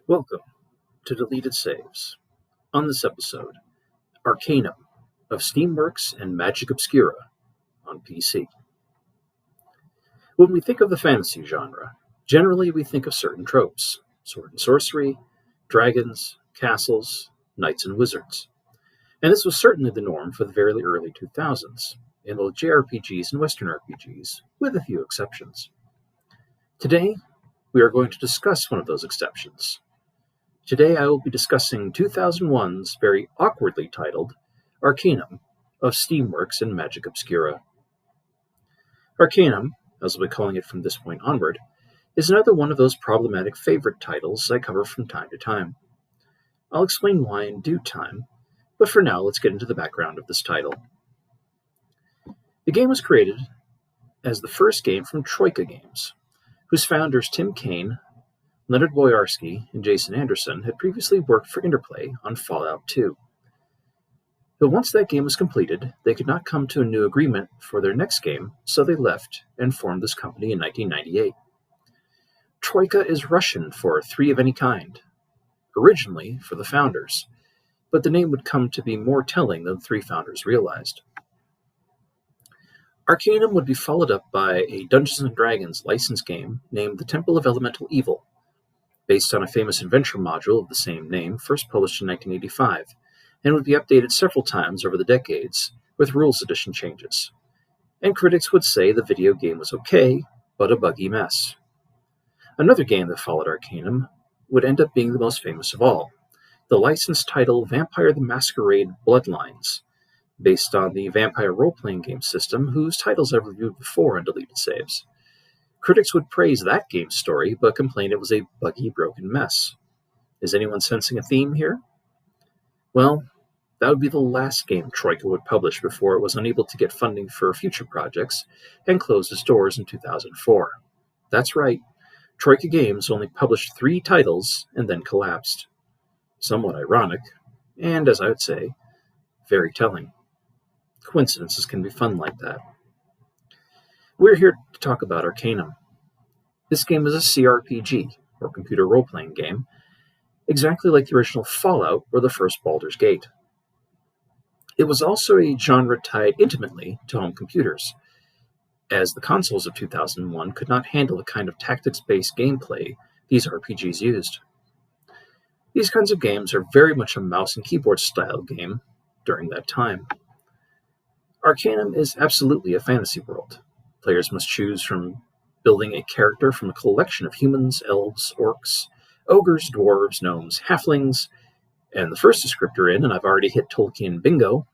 Welcome to Deleted Saves. On this episode, Arcanum of Steamworks and Magick Obscura on PC. When we think of the fantasy genre, generally we think of certain tropes: sword and sorcery, dragons, castles, knights and wizards. And this was certainly the norm for the very early 2000s, in both JRPGs and Western RPGs, with a few exceptions. Today, we are going to discuss one of those exceptions. Today I will be discussing 2001's very awkwardly titled Arcanum of Steamworks and Magick Obscura. Arcanum, as we'll be calling it from this point onward, is another one of those problematic favorite titles I cover from time to time. I'll explain why in due time, but for now let's get into the background of this title. The game was created as the first game from Troika Games, whose founders Tim Kaine, Leonard Boyarsky, and Jason Anderson had previously worked for Interplay on Fallout 2. But once that game was completed, they could not come to a new agreement for their next game, so they left and formed this company in 1998. Troika is Russian for three of any kind, originally for the founders, but the name would come to be more telling than the three founders realized. Arcanum would be followed up by a Dungeons & Dragons licensed game named The Temple of Elemental Evil, based on a famous adventure module of the same name, first published in 1985, and would be updated several times over the decades with rules edition changes. And critics would say the video game was okay, but a buggy mess. Another game that followed Arcanum would end up being the most famous of all, the licensed title Vampire the Masquerade Bloodlines, based on the vampire role-playing game system whose titles I've reviewed before on Deleted Saves. Critics would praise that game's story, but complain it was a buggy, broken mess. Is anyone sensing a theme here? Well, that would be the last game Troika would publish before it was unable to get funding for future projects and closed its doors in 2004. That's right, Troika Games only published 3 titles and then collapsed. Somewhat ironic, and as I would say, very telling. Coincidences can be fun like that. We're here to talk about Arcanum. This game is a CRPG, or computer role-playing game, exactly like the original Fallout or the first Baldur's Gate. It was also a genre tied intimately to home computers, as the consoles of 2001 could not handle the kind of tactics-based gameplay these RPGs used. These kinds of games are very much a mouse and keyboard style game during that time. Arcanum is absolutely a fantasy world. Players must choose from building a character from a collection of humans, elves, orcs, ogres, dwarves, gnomes, halflings, and the first descriptor in, and I've already hit Tolkien bingo,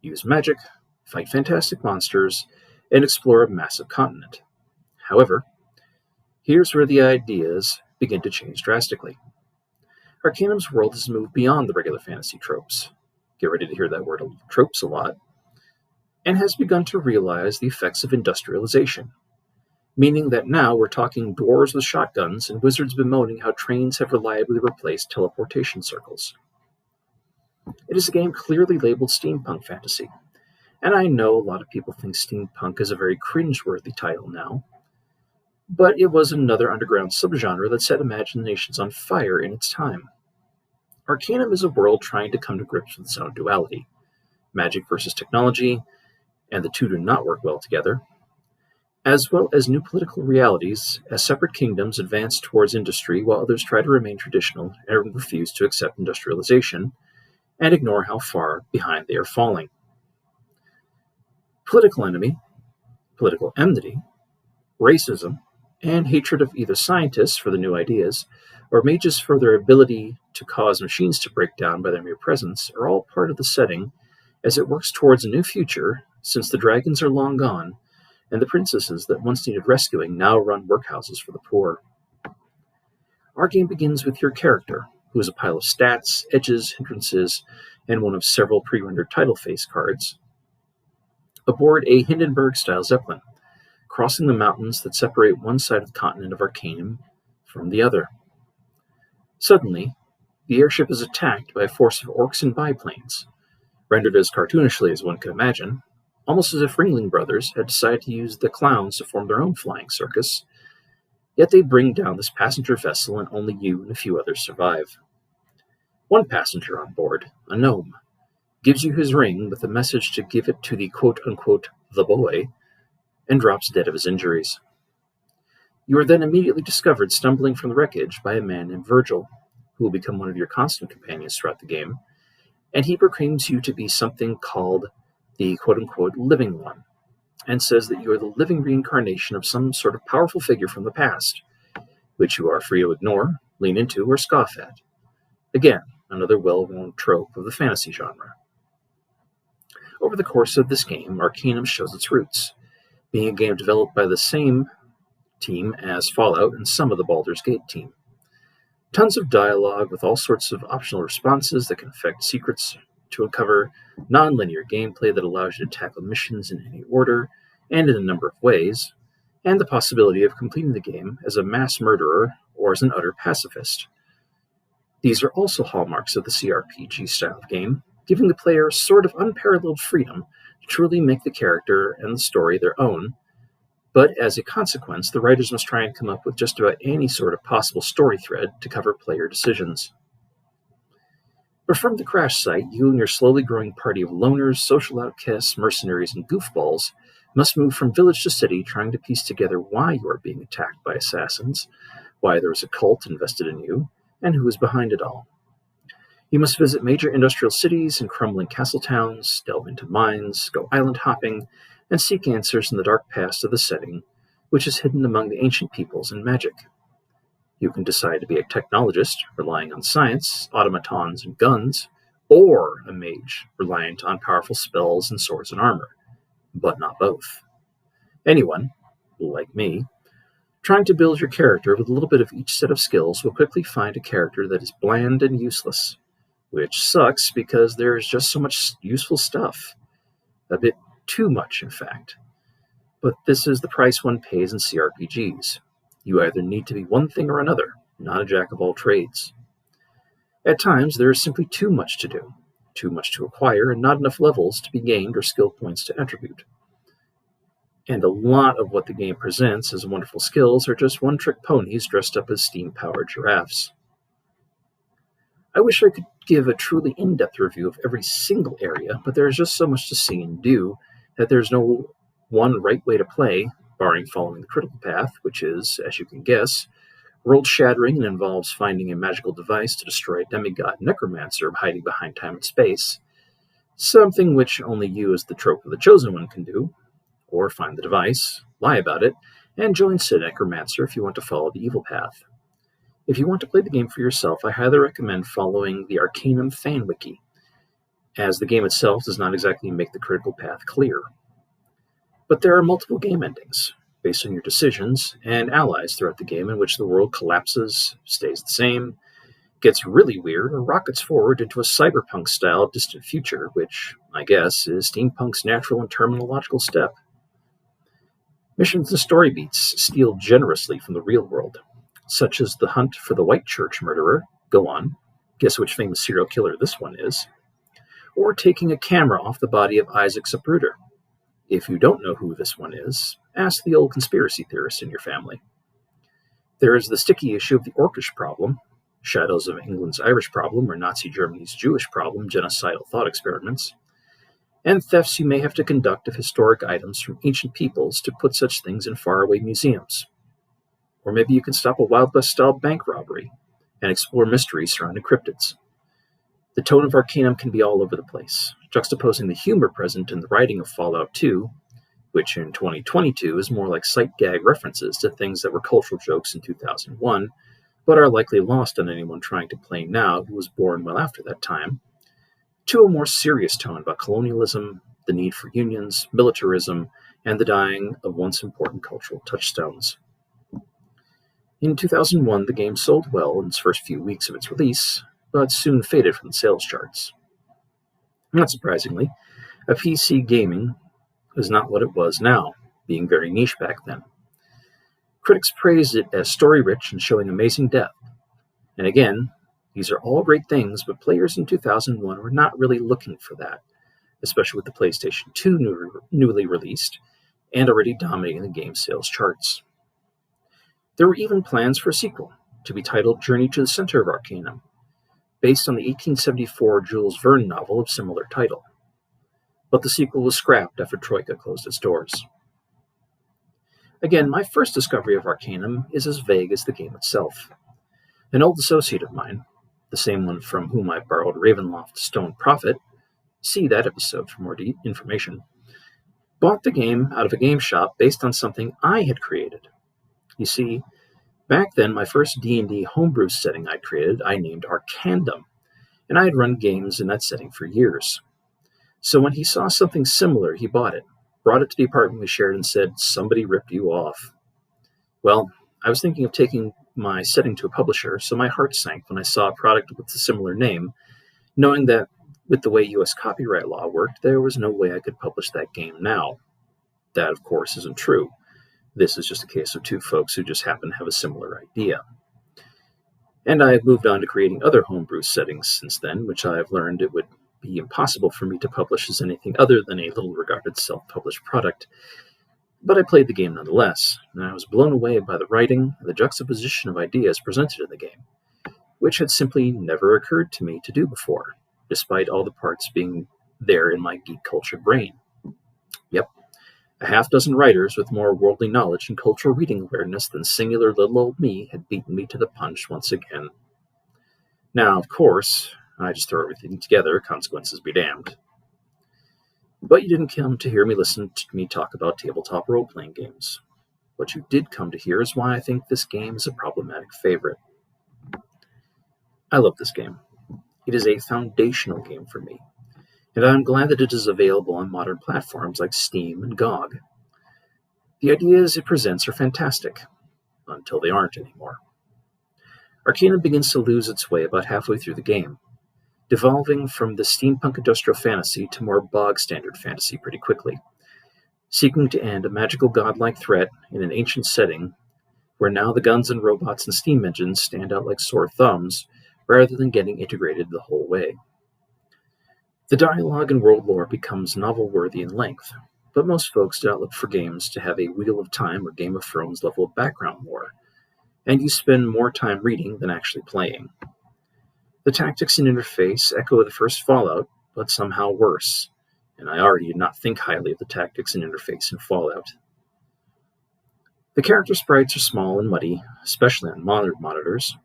use magic, fight fantastic monsters, and explore a massive continent. However, here's where the ideas begin to change drastically. Arcanum's world has moved beyond the regular fantasy tropes. Get ready to hear that word tropes a lot. And has begun to realize the effects of industrialization, meaning that now we're talking dwarves with shotguns and wizards bemoaning how trains have reliably replaced teleportation circles. It is a game clearly labeled steampunk fantasy, and I know a lot of people think steampunk is a very cringe-worthy title now, but it was another underground subgenre that set imaginations on fire in its time. Arcanum is a world trying to come to grips with its own duality, magic versus technology, and the two do not work well together, as well as new political realities as separate kingdoms advance towards industry while others try to remain traditional and refuse to accept industrialization and ignore how far behind they are falling. Political enemy, political enmity, racism, and hatred of either scientists for the new ideas or mages for their ability to cause machines to break down by their mere presence are all part of the setting as it works towards a new future, since the dragons are long gone, and the princesses that once needed rescuing now run workhouses for the poor. Our game begins with your character, who is a pile of stats, edges, hindrances, and one of several pre-rendered title face cards, aboard a Hindenburg-style Zeppelin, crossing the mountains that separate one side of the continent of Arcanum from the other. Suddenly, the airship is attacked by a force of orcs and biplanes, rendered as cartoonishly as one could imagine, almost as if Ringling Brothers had decided to use the clowns to form their own flying circus, Yet they bring down this passenger vessel and only you and a few others survive. One passenger on board, a gnome, gives you his ring with a message to give it to the quote-unquote the boy, and drops dead of his injuries. You are then immediately discovered stumbling from the wreckage by a man named Virgil, who will become one of your constant companions throughout the game, and he proclaims you to be something called the quote-unquote living one, and says that you are the living reincarnation of some sort of powerful figure from the past, which you are free to ignore, lean into, or scoff at. Again, another well-known trope of the fantasy genre. Over the course of this game, Arcanum shows its roots, being a game developed by the same team as Fallout and some of the Baldur's Gate team. Tons of dialogue with all sorts of optional responses that can affect secrets to uncover, non-linear gameplay that allows you to tackle missions in any order and in a number of ways, and the possibility of completing the game as a mass murderer or as an utter pacifist. These are also hallmarks of the CRPG style of game, giving the player sort of unparalleled freedom to truly make the character and the story their own, but as a consequence, the writers must try and come up with just about any sort of possible story thread to cover player decisions. But from the crash site, you and your slowly growing party of loners, social outcasts, mercenaries, and goofballs must move from village to city, trying to piece together why you are being attacked by assassins, why there is a cult invested in you, and who is behind it all. You must visit major industrial cities and crumbling castle towns, delve into mines, go island hopping, and seek answers in the dark past of the setting, which is hidden among the ancient peoples and magic. You can decide to be a technologist, relying on science, automatons, and guns, or a mage, reliant on powerful spells and swords and armor, but not both. Anyone, like me, trying to build your character with a little bit of each set of skills will quickly find a character that is bland and useless, which sucks because there is just so much useful stuff. A bit too much, in fact. But this is the price one pays in CRPGs. You either need to be one thing or another, not a jack of all trades. At times, there is simply too much to do, too much to acquire, and not enough levels to be gained or skill points to attribute. And a lot of what the game presents as wonderful skills are just one-trick ponies dressed up as steam-powered giraffes. I wish I could give a truly in-depth review of every single area, but there is just so much to see and do that there's no one right way to play, barring following the critical path, which is, as you can guess, world-shattering and involves finding a magical device to destroy a demigod necromancer hiding behind time and space, something which only you as the trope of the chosen one can do, or find the device, lie about it, and join said necromancer if you want to follow the evil path. If you want to play the game for yourself, I highly recommend following the Arcanum fan wiki, as the game itself does not exactly make the critical path clear. But there are multiple game endings, based on your decisions, and allies throughout the game in which the world collapses, stays the same, gets really weird, or rockets forward into a cyberpunk-style distant future, which, I guess, is steampunk's natural and terminological step. Missions and story beats steal generously from the real world, such as the hunt for the White Church murderer, go on, guess which famous serial killer this one is, or taking a camera off the body of Isaac Zapruder. If you don't know who this one is, ask the old conspiracy theorist in your family. There is the sticky issue of the Orcish problem, shadows of England's Irish problem or Nazi Germany's Jewish problem, genocidal thought experiments, and thefts you may have to conduct of historic items from ancient peoples to put such things in faraway museums. Or maybe you can stop a Wild West-style bank robbery and explore mysteries surrounding cryptids. The tone of Arcanum can be all over the place, juxtaposing the humor present in the writing of Fallout 2, which in 2022 is more like sight gag references to things that were cultural jokes in 2001, but are likely lost on anyone trying to play now who was born well after that time, to a more serious tone about colonialism, the need for unions, militarism, and the dying of once important cultural touchstones. In 2001, the game sold well in its first few weeks of its release, but soon faded from the sales charts. Not surprisingly, a PC gaming is not what it was now, being very niche back then. Critics praised it as story-rich and showing amazing depth. And again, these are all great things, but players in 2001 were not really looking for that, especially with the PlayStation 2 newly released and already dominating the game sales charts. There were even plans for a sequel, to be titled Journey to the Center of Arcanum, based on the 1874 Jules Verne novel of similar title. But the sequel was scrapped after Troika closed its doors. Again, my first discovery of Arcanum is as vague as the game itself. An old associate of mine, the same one from whom I borrowed Ravenloft Stone Prophet, see that episode for more information, bought the game out of a game shop based on something I had created. You see, back then my first D&D homebrew setting I created I named Arcanum, and I had run games in that setting for years. So when he saw something similar, he bought it, brought it to the apartment we shared, and said, "Somebody ripped you off." Well, I was thinking of taking my setting to a publisher, so my heart sank when I saw a product with a similar name, knowing that with the way U.S. copyright law worked, there was no way I could publish that game now. That, of course, isn't true. This is just a case of two folks who just happen to have a similar idea. And I have moved on to creating other homebrew settings since then, which I have learned it would be impossible for me to publish as anything other than a little-regarded self-published product. But I played the game nonetheless, and I was blown away by the writing and the juxtaposition of ideas presented in the game, which had simply never occurred to me to do before, despite all the parts being there in my geek-culture brain. Yep, a half-dozen writers with more worldly knowledge and cultural reading awareness than singular little old me had beaten me to the punch once again. Now, of course, I just throw everything together, consequences be damned. But you didn't come to hear me listen to me talk about tabletop role-playing games. What you did come to hear is why I think this game is a problematic favorite. I love this game. It is a foundational game for me, and I'm glad that it is available on modern platforms like Steam and GOG. The ideas it presents are fantastic, until they aren't anymore. Arcanum begins to lose its way about halfway through the game, devolving from the steampunk industrial fantasy to more bog-standard fantasy pretty quickly, seeking to end a magical godlike threat in an ancient setting where now the guns and robots and steam engines stand out like sore thumbs rather than getting integrated the whole way. The dialogue and world lore becomes novel-worthy in length, but most folks do not look for games to have a Wheel of Time or Game of Thrones level of background lore, and you spend more time reading than actually playing. The tactics and interface echo the first Fallout, but somehow worse, and I already did not think highly of the tactics and interface in Fallout. The character sprites are small and muddy, especially on modern monitors,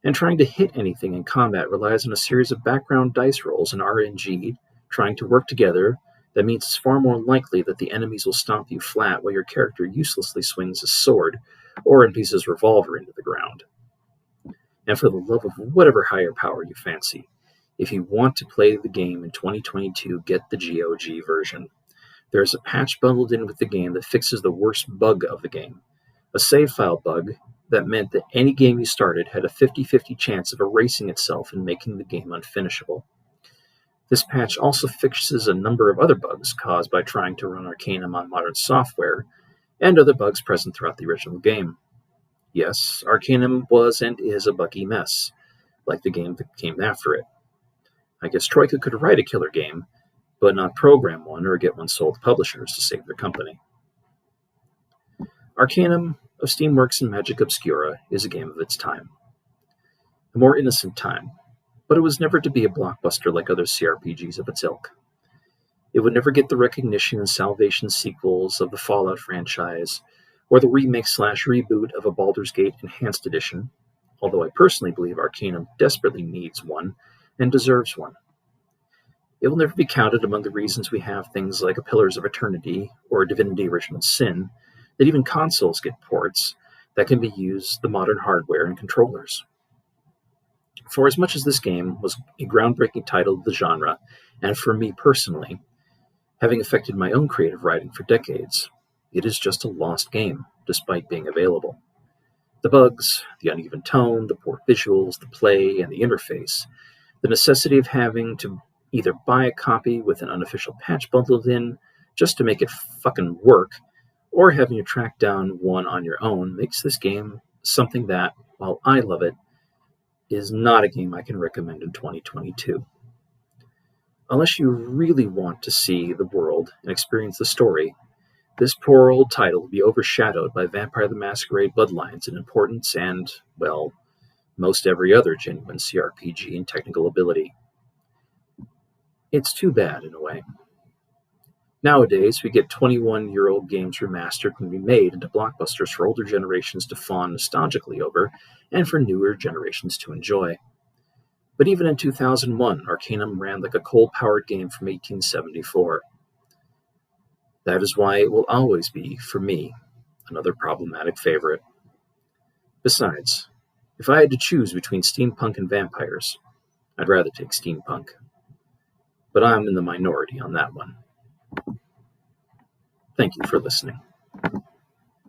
and trying to hit anything in combat relies on a series of background dice rolls and RNG trying to work together. That means it's far more likely that the enemies will stomp you flat while your character uselessly swings a sword or empties his revolver into the ground. And for the love of whatever higher power you fancy, if you want to play the game in 2022, get the GOG version. There is a patch bundled in with the game that fixes the worst bug of the game, a save file bug that meant that any game you started had a 50-50 chance of erasing itself and making the game unfinishable. This patch also fixes a number of other bugs caused by trying to run Arcanum on modern software, and other bugs present throughout the original game. Yes, Arcanum was and is a buggy mess, like the game that came after it. I guess Troika could write a killer game, but not program one or get one sold to publishers to save their company. Arcanum of Steamworks and Magick Obscura is a game of its time. A more innocent time, but it was never to be a blockbuster like other CRPGs of its ilk. It would never get the recognition and salvation sequels of the Fallout franchise, or the remake/reboot of a Baldur's Gate Enhanced Edition, although I personally believe Arcanum desperately needs one and deserves one. It will never be counted among the reasons we have things like a Pillars of Eternity or Divinity Original Sin, that even consoles get ports that can be used the modern hardware and controllers. For as much as this game was a groundbreaking title of the genre, and for me personally, having affected my own creative writing for decades, it is just a lost game, despite being available. The bugs, the uneven tone, the poor visuals, the play, and the interface, the necessity of having to either buy a copy with an unofficial patch bundled in just to make it fucking work, or having to track down one on your own makes this game something that, while I love it, is not a game I can recommend in 2022. Unless you really want to see the world and experience the story, This poor old title will be overshadowed by Vampire the Masquerade Bloodlines in importance and, well, most every other genuine CRPG in technical ability. It's too bad, in a way. Nowadays, we get 21-year-old games remastered and remade into blockbusters for older generations to fawn nostalgically over, and for newer generations to enjoy. But even in 2001, Arcanum ran like a coal-powered game from 1874. That is why it will always be, for me, another problematic favorite. Besides, if I had to choose between steampunk and vampires, I'd rather take steampunk. But I'm in the minority on that one. Thank you for listening.